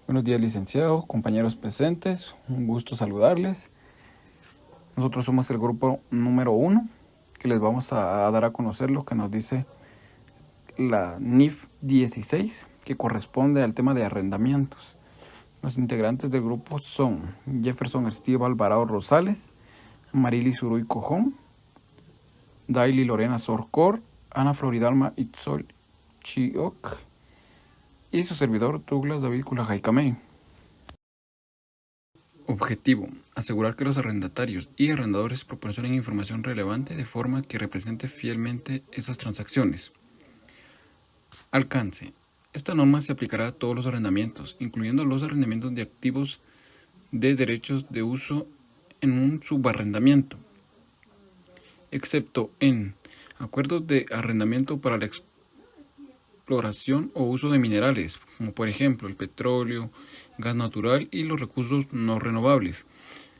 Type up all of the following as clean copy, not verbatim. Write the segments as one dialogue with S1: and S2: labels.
S1: Buenos días, licenciado, compañeros presentes, un gusto saludarles. Nosotros somos el grupo número 1, que les vamos a dar a conocer lo que nos dice la NIF 16, que corresponde al tema de arrendamientos. Los integrantes del grupo son Jefferson Steve Alvarado Rosales, Marily Suruy Cojón, Daily Lorena Sorcor, Ana Floridalma Itzol Chioc y su servidor Douglas David Culajay-Camey. Objetivo: asegurar que los arrendatarios y arrendadores proporcionen información relevante de forma que represente fielmente esas transacciones. Alcance: esta norma se aplicará a todos los arrendamientos, incluyendo los arrendamientos de activos de derechos de uso en un subarrendamiento, excepto en acuerdos de arrendamiento para la exploración o uso de minerales, como por ejemplo el petróleo, gas natural y los recursos no renovables,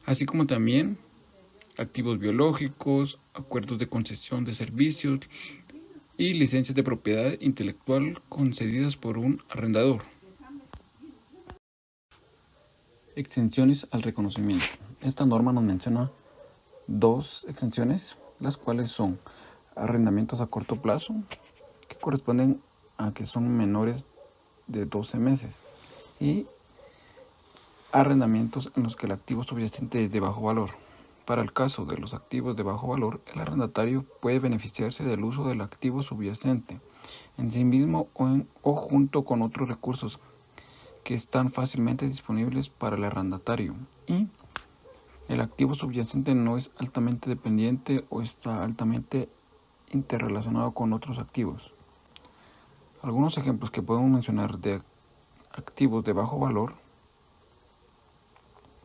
S1: así como también activos biológicos, acuerdos de concesión de servicios y licencias de propiedad intelectual concedidas por un arrendador. Exenciones al reconocimiento. Esta norma nos menciona dos exenciones, las cuales son arrendamientos a corto plazo, que corresponden a que son menores de 12 meses, y arrendamientos en los que el activo subyacente es de bajo valor. Para el caso de los activos de bajo valor, el arrendatario puede beneficiarse del uso del activo subyacente en sí mismo o junto con otros recursos que están fácilmente disponibles para el arrendatario, y el activo subyacente no es altamente dependiente o está altamente interrelacionado con otros activos. Algunos ejemplos que podemos mencionar de activos de bajo valor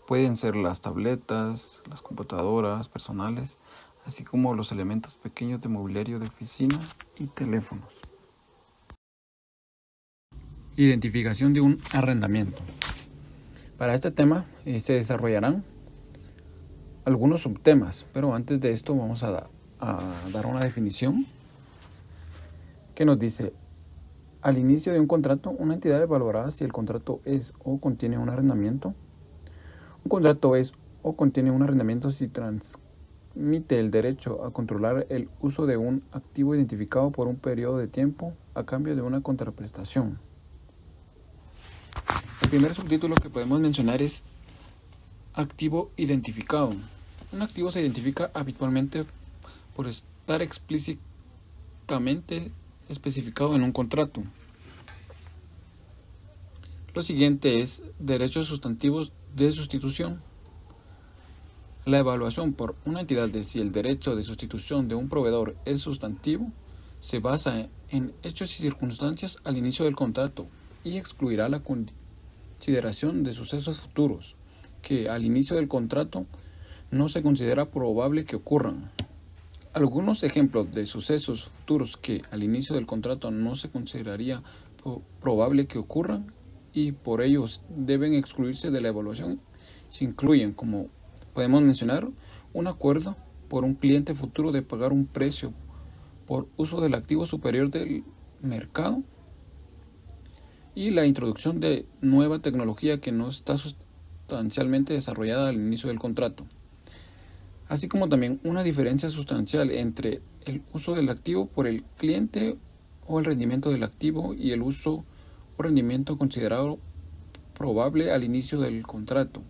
S1: pueden ser las tabletas, las computadoras personales, así como los elementos pequeños de mobiliario de oficina y teléfonos. Identificación de un arrendamiento. Para este tema se desarrollarán algunos subtemas, pero antes de esto vamos a dar una definición que nos dice: al inicio de un contrato, una entidad evaluará si el contrato es o contiene un arrendamiento. Un contrato es o contiene un arrendamiento si transmite el derecho a controlar el uso de un activo identificado por un periodo de tiempo a cambio de una contraprestación. El primer subtítulo que podemos mencionar es activo identificado. Un activo se identifica habitualmente por estar explícitamente especificado en un contrato. Lo siguiente es derechos sustantivos de sustitución. La evaluación por una entidad de si el derecho de sustitución de un proveedor es sustantivo se basa en hechos y circunstancias al inicio del contrato y excluirá la consideración de sucesos futuros que al inicio del contrato no se considera probable que ocurran. Algunos ejemplos de sucesos futuros que al inicio del contrato no se consideraría probable que ocurran y por ello deben excluirse de la evaluación se incluyen, como podemos mencionar, un acuerdo por un cliente futuro de pagar un precio por uso del activo superior del mercado y la introducción de nueva tecnología que no está sustancialmente desarrollada al inicio del contrato, así como también una diferencia sustancial entre el uso del activo por el cliente o el rendimiento del activo y el uso o rendimiento considerado probable al inicio del contrato.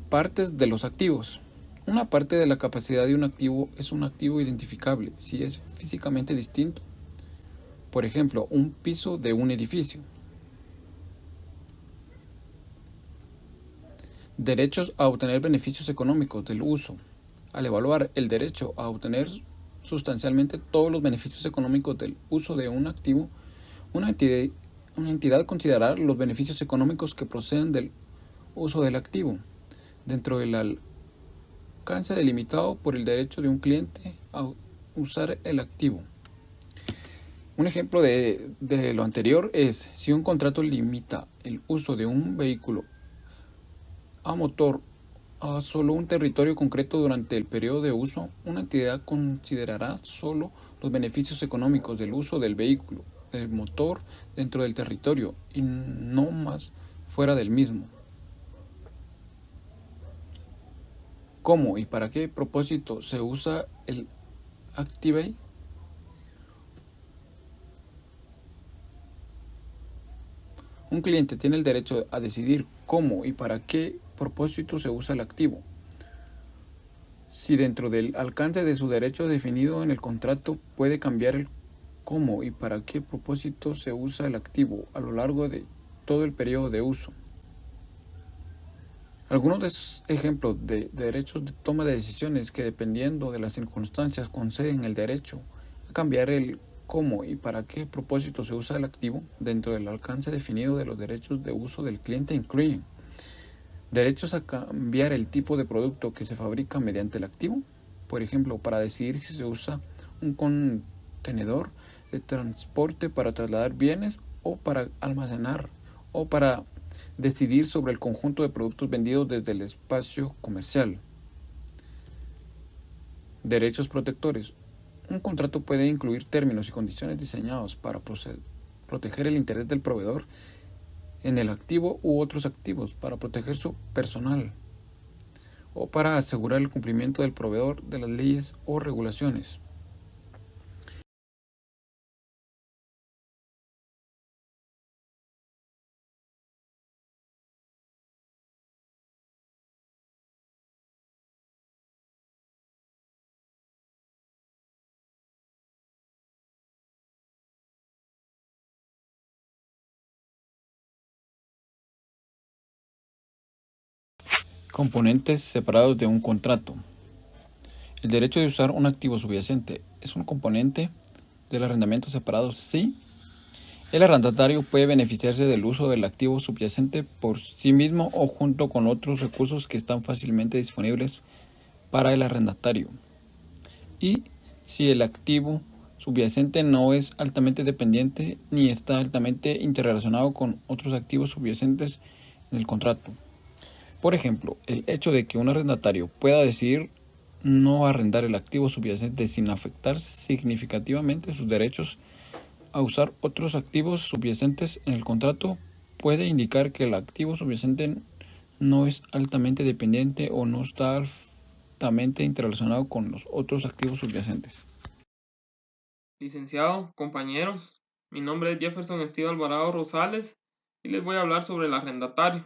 S1: Partes de los activos. Una parte de la capacidad de un activo es un activo identificable si es físicamente distinto. Por ejemplo, un piso de un edificio. Derechos a obtener beneficios económicos del uso. Al evaluar el derecho a obtener sustancialmente todos los beneficios económicos del uso de un activo, una entidad considerará los beneficios económicos que proceden del uso del activo, dentro del alcance delimitado por el derecho de un cliente a usar el activo. Un ejemplo de lo anterior es: si un contrato limita el uso de un vehículo a motor a solo un territorio concreto durante el periodo de uso, una entidad considerará solo los beneficios económicos del uso del vehículo, del motor, dentro del territorio y no más fuera del mismo. ¿Cómo y para qué propósito se usa el Activate? Un cliente tiene el derecho a decidir cómo y para qué propósito se usa el activo. Si dentro del alcance de su derecho definido en el contrato puede cambiar el cómo y para qué propósito se usa el activo a lo largo de todo el periodo de uso. Algunos ejemplos de derechos de toma de decisiones que dependiendo de las circunstancias conceden el derecho a cambiar el cómo y para qué propósito se usa el activo dentro del alcance definido de los derechos de uso del cliente incluyen derechos a cambiar el tipo de producto que se fabrica mediante el activo, por ejemplo, para decidir si se usa un contenedor de transporte para trasladar bienes o para almacenar o para decidir sobre el conjunto de productos vendidos desde el espacio comercial. Derechos protectores. Un contrato puede incluir términos y condiciones diseñados para proteger el interés del proveedor en el activo u otros activos, para proteger su personal o para asegurar el cumplimiento del proveedor de las leyes o regulaciones. Componentes separados de un contrato. El derecho de usar un activo subyacente es un componente del arrendamiento separado si el arrendatario puede beneficiarse del uso del activo subyacente por sí mismo o junto con otros recursos que están fácilmente disponibles para el arrendatario, y si el activo subyacente no es altamente dependiente ni está altamente interrelacionado con otros activos subyacentes en el contrato. Por ejemplo, el hecho de que un arrendatario pueda decidir no arrendar el activo subyacente sin afectar significativamente sus derechos a usar otros activos subyacentes en el contrato puede indicar que el activo subyacente no es altamente dependiente o no está altamente interrelacionado con los otros activos subyacentes.
S2: Licenciado, compañeros, mi nombre es Jefferson Esteve Alvarado Rosales y les voy a hablar sobre el arrendatario.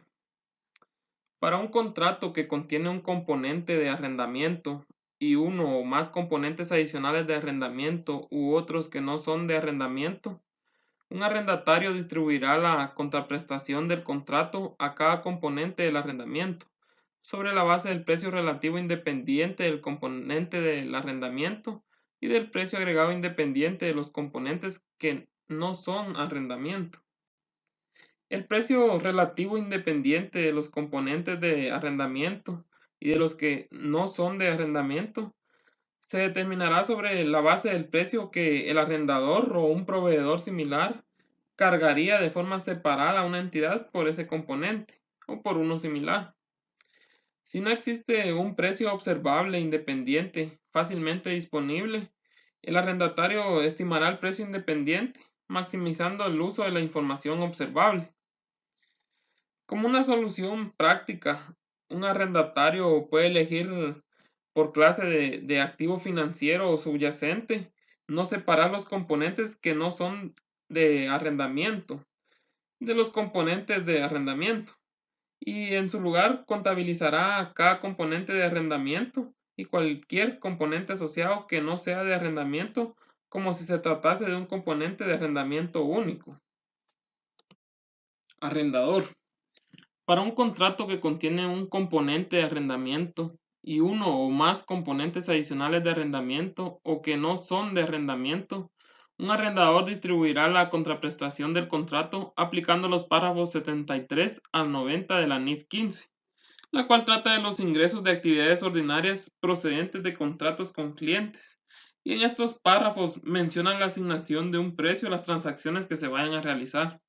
S2: Para un contrato que contiene un componente de arrendamiento y uno o más componentes adicionales de arrendamiento u otros que no son de arrendamiento, un arrendatario distribuirá la contraprestación del contrato a cada componente del arrendamiento sobre la base del precio relativo independiente del componente del arrendamiento y del precio agregado independiente de los componentes que no son arrendamiento. El precio relativo independiente de los componentes de arrendamiento y de los que no son de arrendamiento se determinará sobre la base del precio que el arrendador o un proveedor similar cargaría de forma separada a una entidad por ese componente o por uno similar. Si no existe un precio observable independiente fácilmente disponible, el arrendatario estimará el precio independiente, maximizando el uso de la información observable. Como una solución práctica, un arrendatario puede elegir por clase de activo financiero o subyacente, no separar los componentes que no son de arrendamiento de los componentes de arrendamiento y en su lugar contabilizará cada componente de arrendamiento y cualquier componente asociado que no sea de arrendamiento como si se tratase de un componente de arrendamiento único. Arrendador. Para un contrato que contiene un componente de arrendamiento y uno o más componentes adicionales de arrendamiento o que no son de arrendamiento, un arrendador distribuirá la contraprestación del contrato aplicando los párrafos 73 al 90 de la NIF 15, la cual trata de los ingresos de actividades ordinarias procedentes de contratos con clientes. Y en estos párrafos mencionan la asignación de un precio a las transacciones que se vayan a realizar.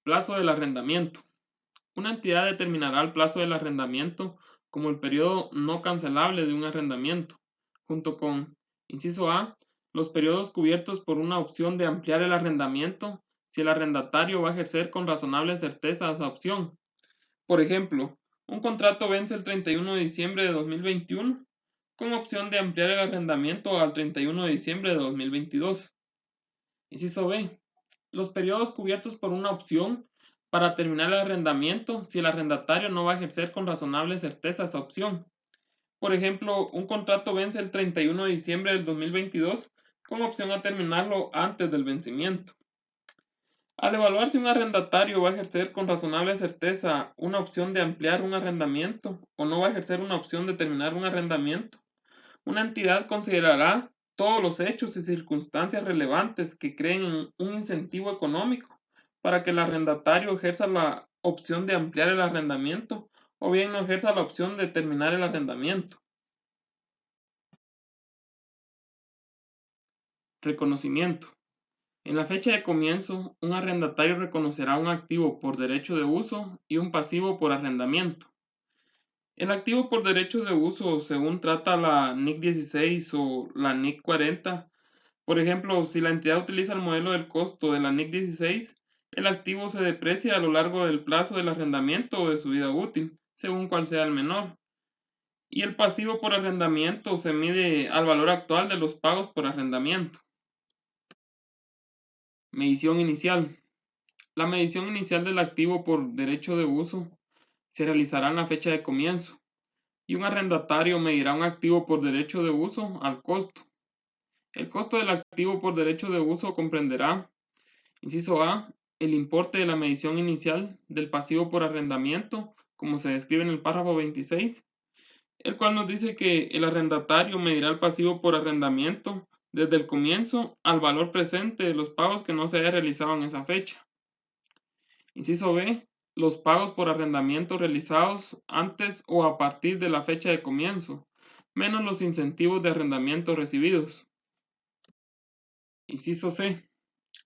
S2: Plazo del arrendamiento. Una entidad determinará el plazo del arrendamiento como el periodo no cancelable de un arrendamiento, junto con, inciso A, los periodos cubiertos por una opción de ampliar el arrendamiento si el arrendatario va a ejercer con razonable certeza esa opción. Por ejemplo, un contrato vence el 31 de diciembre de 2021 con opción de ampliar el arrendamiento al 31 de diciembre de 2022. Inciso B. Los periodos cubiertos por una opción para terminar el arrendamiento si el arrendatario no va a ejercer con razonable certeza esa opción. Por ejemplo, un contrato vence el 31 de diciembre del 2022 con opción a terminarlo antes del vencimiento. Al evaluar si un arrendatario va a ejercer con razonable certeza una opción de ampliar un arrendamiento o no va a ejercer una opción de terminar un arrendamiento, una entidad considerará todos los hechos y circunstancias relevantes que creen un incentivo económico para que el arrendatario ejerza la opción de ampliar el arrendamiento o bien no ejerza la opción de terminar el arrendamiento. Reconocimiento. En la fecha de comienzo, un arrendatario reconocerá un activo por derecho de uso y un pasivo por arrendamiento. El activo por derecho de uso, según trata la NIC 16 o la NIC 40, por ejemplo, si la entidad utiliza el modelo del costo de la NIC 16, el activo se deprecia a lo largo del plazo del arrendamiento o de su vida útil, según cuál sea el menor. Y el pasivo por arrendamiento se mide al valor actual de los pagos por arrendamiento. Medición inicial. La medición inicial del activo por derecho de uso se realizará en la fecha de comienzo y un arrendatario medirá un activo por derecho de uso al costo. El costo del activo por derecho de uso comprenderá, inciso A, el importe de la medición inicial del pasivo por arrendamiento, como se describe en el párrafo 26, el cual nos dice que el arrendatario medirá el pasivo por arrendamiento desde el comienzo al valor presente de los pagos que no se haya realizado en esa fecha. Inciso B. Los pagos por arrendamiento realizados antes o a partir de la fecha de comienzo, menos los incentivos de arrendamiento recibidos. Inciso C.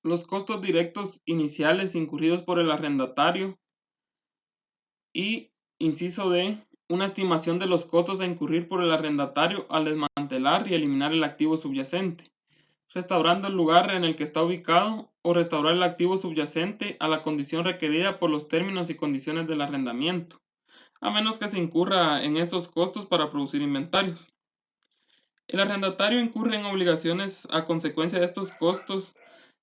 S2: Los costos directos iniciales incurridos por el arrendatario. Y, inciso D. Una estimación de los costos a incurrir por el arrendatario al desmantelar y eliminar el activo subyacente, restaurando el lugar en el que está ubicado o restaurar el activo subyacente a la condición requerida por los términos y condiciones del arrendamiento, a menos que se incurra en esos costos para producir inventarios. El arrendatario incurre en obligaciones a consecuencia de estos costos,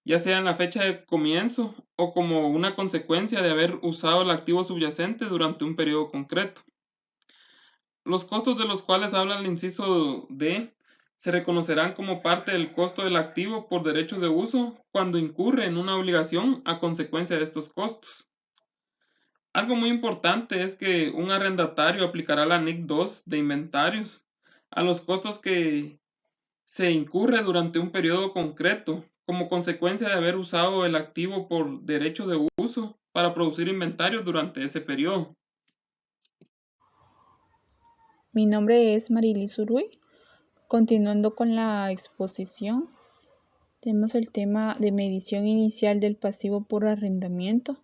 S2: ya sea en la fecha de comienzo o como una consecuencia de haber usado el activo subyacente durante un periodo concreto. Los costos de los cuales habla el inciso D se reconocerán como parte del costo del activo por derecho de uso cuando incurre en una obligación a consecuencia de estos costos. Algo muy importante es que un arrendatario aplicará la NIC 2 de inventarios a los costos que se incurre durante un periodo concreto como consecuencia de haber usado el activo por derecho de uso para producir inventarios durante ese periodo.
S3: Mi nombre es Marilis Uruy. Continuando con la exposición, tenemos el tema de medición inicial del pasivo por arrendamiento.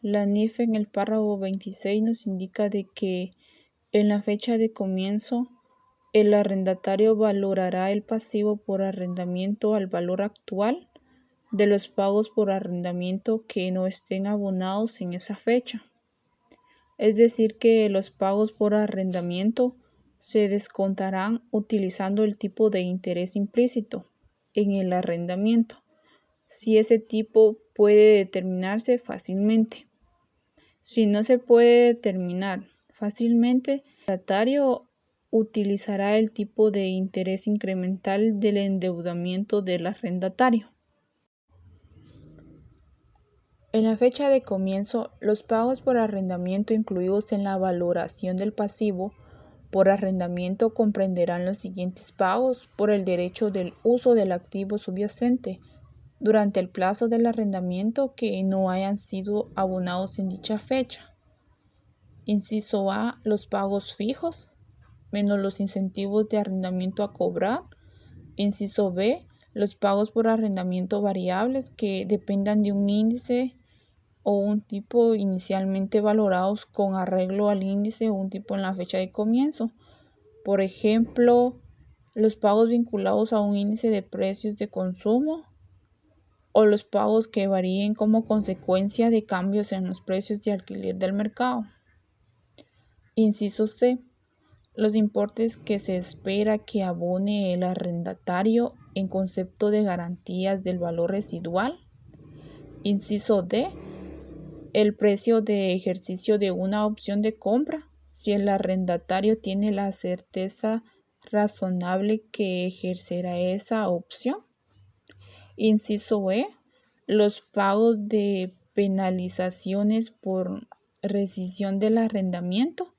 S3: La NIF en el párrafo 26 nos indica de que en la fecha de comienzo el arrendatario valorará el pasivo por arrendamiento al valor actual de los pagos por arrendamiento que no estén abonados en esa fecha. Es decir, que los pagos por arrendamiento se descontarán utilizando el tipo de interés implícito en el arrendamiento, si ese tipo puede determinarse fácilmente. Si no se puede determinar fácilmente, el arrendatario utilizará el tipo de interés incremental del endeudamiento del arrendatario. En la fecha de comienzo, los pagos por arrendamiento incluidos en la valoración del pasivo por arrendamiento comprenderán los siguientes pagos por el derecho del uso del activo subyacente durante el plazo del arrendamiento que no hayan sido abonados en dicha fecha. Inciso A, los pagos fijos, menos los incentivos de arrendamiento a cobrar. Inciso B, los pagos por arrendamiento variables que dependan de un índice o un tipo inicialmente valorados con arreglo al índice o un tipo en la fecha de comienzo. Por ejemplo, los pagos vinculados a un índice de precios de consumo o los pagos que varíen como consecuencia de cambios en los precios de alquiler del mercado. Inciso C. Los importes que se espera que abone el arrendatario en concepto de garantías del valor residual. Inciso D. El precio de ejercicio de una opción de compra, si el arrendatario tiene la certeza razonable que ejercerá esa opción. Inciso E. Los pagos de penalizaciones por rescisión del arrendamiento,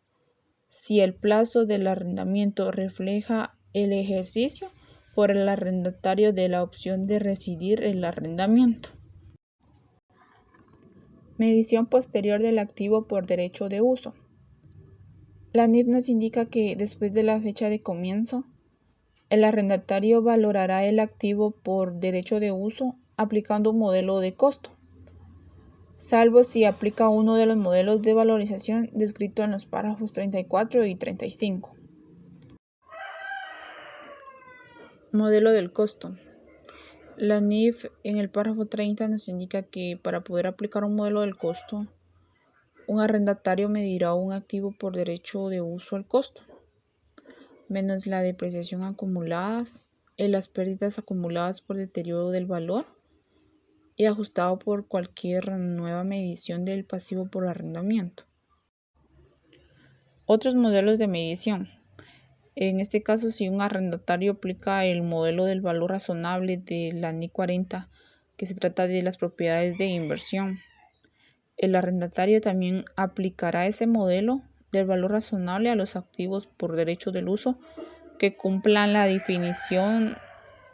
S3: si el plazo del arrendamiento refleja el ejercicio por el arrendatario de la opción de rescindir el arrendamiento. Medición posterior del activo por derecho de uso. La NIF nos indica que después de la fecha de comienzo, el arrendatario valorará el activo por derecho de uso aplicando un modelo de costo, salvo si aplica uno de los modelos de valorización descritos en los párrafos 34 y 35. Modelo del costo. La NIF en el párrafo 30 nos indica que para poder aplicar un modelo del costo, un arrendatario medirá un activo por derecho de uso al costo, menos la depreciación acumulada, las pérdidas acumuladas por deterioro del valor y ajustado por cualquier nueva medición del pasivo por arrendamiento. Otros modelos de medición. En este caso, si un arrendatario aplica el modelo del valor razonable de la NIF 40, que se trata de las propiedades de inversión, el arrendatario también aplicará ese modelo del valor razonable a los activos por derecho del uso que cumplan la definición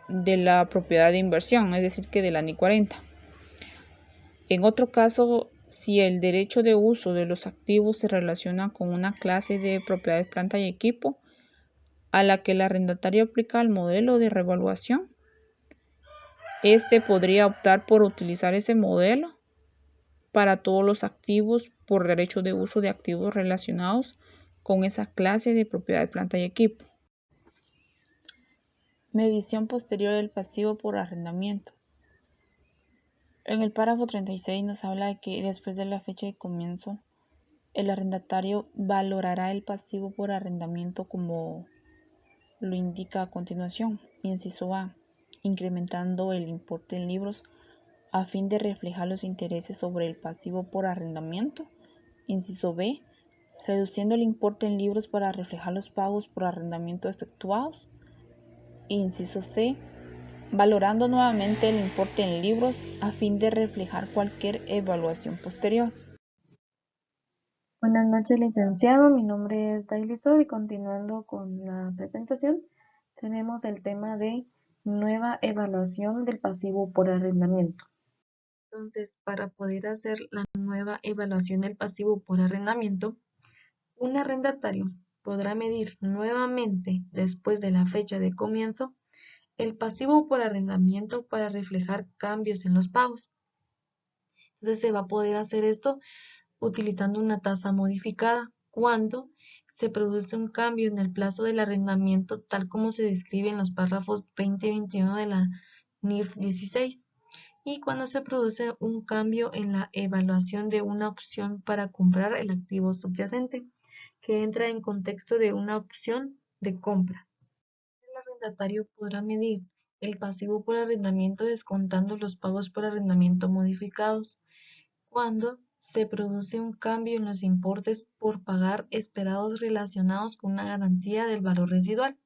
S3: de la propiedad de inversión, es decir, que de la NIF 40. En otro caso, si el derecho de uso de los activos se relaciona con una clase de propiedades, planta y equipo, a la que el arrendatario aplica el modelo de revaluación, este podría optar por utilizar ese modelo para todos los activos por derecho de uso de activos relacionados con esa clase de propiedad, planta y equipo. Medición posterior del pasivo por arrendamiento. En el párrafo 36 nos habla de que después de la fecha de comienzo, el arrendatario valorará el pasivo por arrendamiento como lo indica a continuación. Inciso A. Incrementando el importe en libros a fin de reflejar los intereses sobre el pasivo por arrendamiento. Inciso B. Reduciendo el importe en libros para reflejar los pagos por arrendamiento efectuados. Inciso C. Valorando nuevamente el importe en libros a fin de reflejar cualquier evaluación posterior.
S4: Buenas noches, licenciado. Mi nombre es Dailiso y continuando con la presentación, tenemos el tema de nueva evaluación del pasivo por arrendamiento. Entonces, para poder hacer la nueva evaluación del pasivo por arrendamiento, un arrendatario podrá medir nuevamente, después de la fecha de comienzo, el pasivo por arrendamiento para reflejar cambios en los pagos. Entonces, se va a poder hacer esto utilizando una tasa modificada cuando se produce un cambio en el plazo del arrendamiento, tal como se describe en los párrafos 20 y 21 de la NIF 16, y cuando se produce un cambio en la evaluación de una opción para comprar el activo subyacente, que entra en contexto de una opción de compra. El arrendatario podrá medir el pasivo por arrendamiento descontando los pagos por arrendamiento modificados, cuando se produce un cambio en los importes por pagar esperados relacionados con una garantía del valor residual,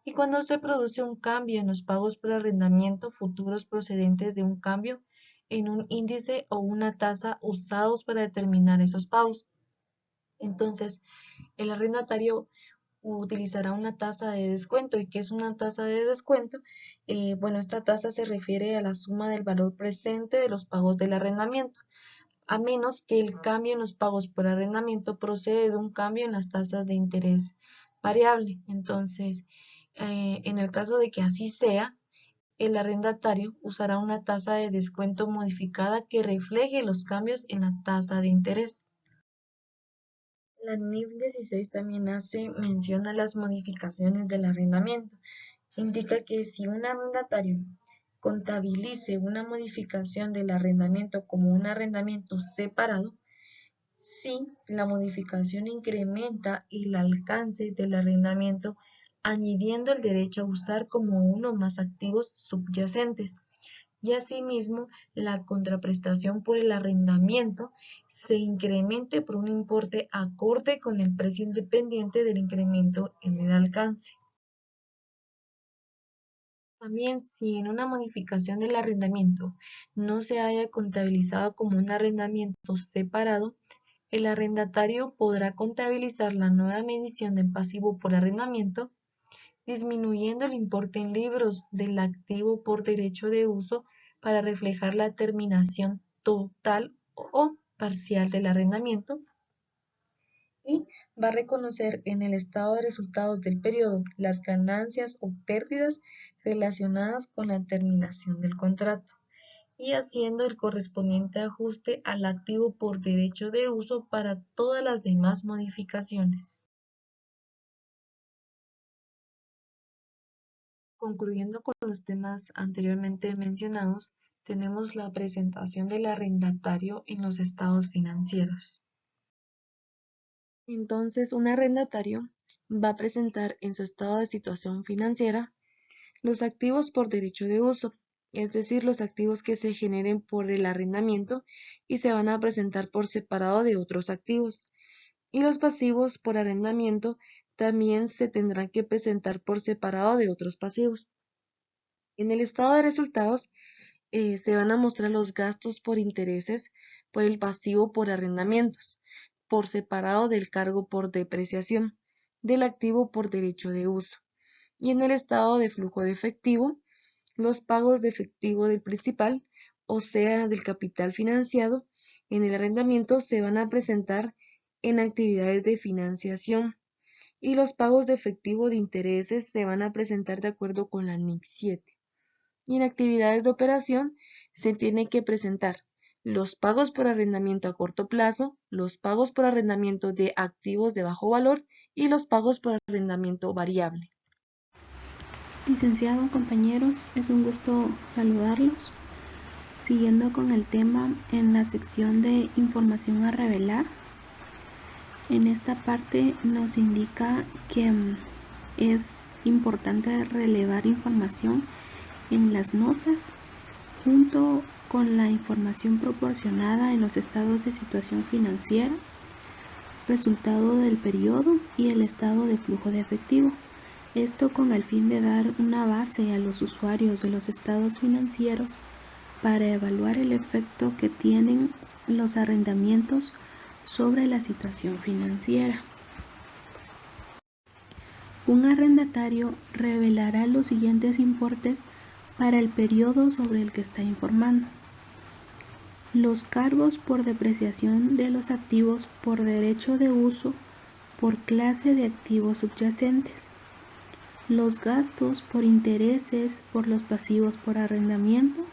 S4: y cuando se produce un cambio en los pagos por arrendamiento futuros procedentes de un cambio en un índice o una tasa usados para determinar esos pagos. Entonces, el arrendatario utilizará una tasa de descuento. ¿Y qué es una tasa de descuento? Bueno, esta tasa se refiere a la suma del valor presente de los pagos del arrendamiento, a menos que el cambio en los pagos por arrendamiento procede de un cambio en las tasas de interés variable. Entonces, en el caso de que así sea, el arrendatario usará una tasa de descuento modificada que refleje los cambios en la tasa de interés. La NIF 16 también hace mención a las modificaciones del arrendamiento. Indica que si un arrendatario contabilice una modificación del arrendamiento como un arrendamiento separado si la modificación incrementa el alcance del arrendamiento, añadiendo el derecho a usar como uno o más activos subyacentes, y asimismo la contraprestación por el arrendamiento se incremente por un importe acorde con el precio independiente del incremento en el alcance. También, si en una modificación del arrendamiento no se haya contabilizado como un arrendamiento separado, el arrendatario podrá contabilizar la nueva medición del pasivo por arrendamiento, disminuyendo el importe en libros del activo por derecho de uso para reflejar la terminación total o parcial del arrendamiento, y va a reconocer en el estado de resultados del periodo las ganancias o pérdidas relacionadas con la terminación del contrato, y haciendo el correspondiente ajuste al activo por derecho de uso para todas las demás modificaciones. Concluyendo con los temas anteriormente mencionados, tenemos la presentación del arrendatario en los estados financieros. Entonces, un arrendatario va a presentar en su estado de situación financiera los activos por derecho de uso, es decir, los activos que se generen por el arrendamiento y se van a presentar por separado de otros activos. Y los pasivos por arrendamiento también se tendrán que presentar por separado de otros pasivos. En el estado de resultados se van a mostrar los gastos por intereses por el pasivo por arrendamientos, por separado del cargo por depreciación, del activo por derecho de uso. Y en el estado de flujo de efectivo, los pagos de efectivo del principal, o sea, del capital financiado, en el arrendamiento se van a presentar en actividades de financiación, y los pagos de efectivo de intereses se van a presentar de acuerdo con la NIC 7. Y en actividades de operación se tiene que presentar los pagos por arrendamiento a corto plazo, los pagos por arrendamiento de activos de bajo valor y los pagos por arrendamiento variable.
S5: Licenciado, compañeros, es un gusto saludarlos. Siguiendo con el tema, en la sección de información a revelar, en esta parte nos indica que es importante relevar información en las notas junto con la información proporcionada en los estados de situación financiera, resultado del periodo y el estado de flujo de efectivo. Esto con el fin de dar una base a los usuarios de los estados financieros para evaluar el efecto que tienen los arrendamientos sobre la situación financiera. Un arrendatario revelará los siguientes importes para el periodo sobre el que está informando: los cargos por depreciación de los activos por derecho de uso por clase de activos subyacentes, los gastos por intereses por los pasivos por arrendamiento,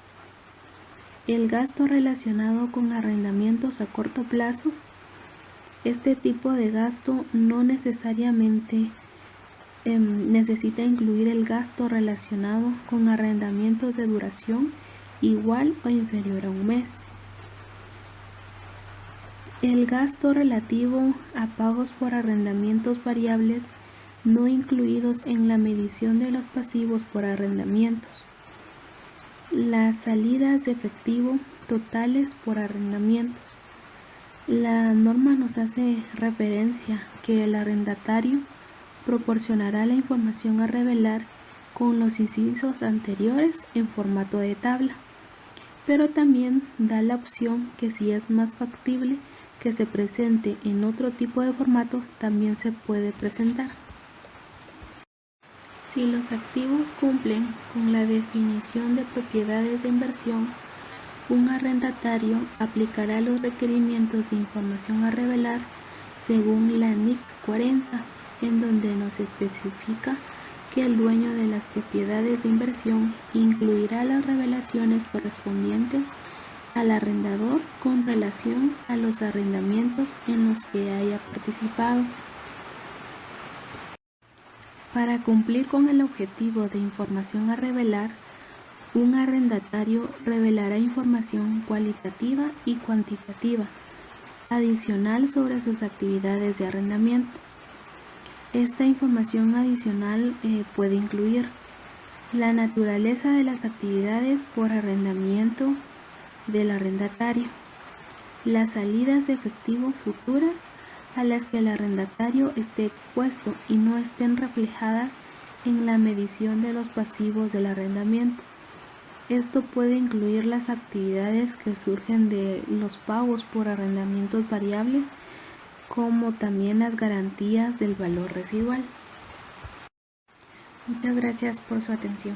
S5: el gasto relacionado con arrendamientos a corto plazo. Este tipo de gasto no necesariamente necesita incluir el gasto relacionado con arrendamientos de duración igual o inferior a un mes. El gasto relativo a pagos por arrendamientos variables no incluidos en la medición de los pasivos por arrendamientos. Las salidas de efectivo totales por arrendamientos. La norma nos hace referencia que el arrendatario proporcionará la información a revelar con los incisos anteriores en formato de tabla, pero también da la opción que si es más factible que se presente en otro tipo de formato, también se puede presentar. Si los activos cumplen con la definición de propiedades de inversión, un arrendatario aplicará los requerimientos de información a revelar según la NIC 40, en donde nos especifica que el dueño de las propiedades de inversión incluirá las revelaciones correspondientes al arrendador con relación a los arrendamientos en los que haya participado. Para cumplir con el objetivo de información a revelar, un arrendatario revelará información cualitativa y cuantitativa adicional sobre sus actividades de arrendamiento. Esta información adicional puede incluir la naturaleza de las actividades por arrendamiento del arrendatario, las salidas de efectivo futuras a las que el arrendatario esté expuesto y no estén reflejadas en la medición de los pasivos del arrendamiento. Esto puede incluir las actividades que surgen de los pagos por arrendamientos variables, como también las garantías del valor residual. Muchas gracias por su atención.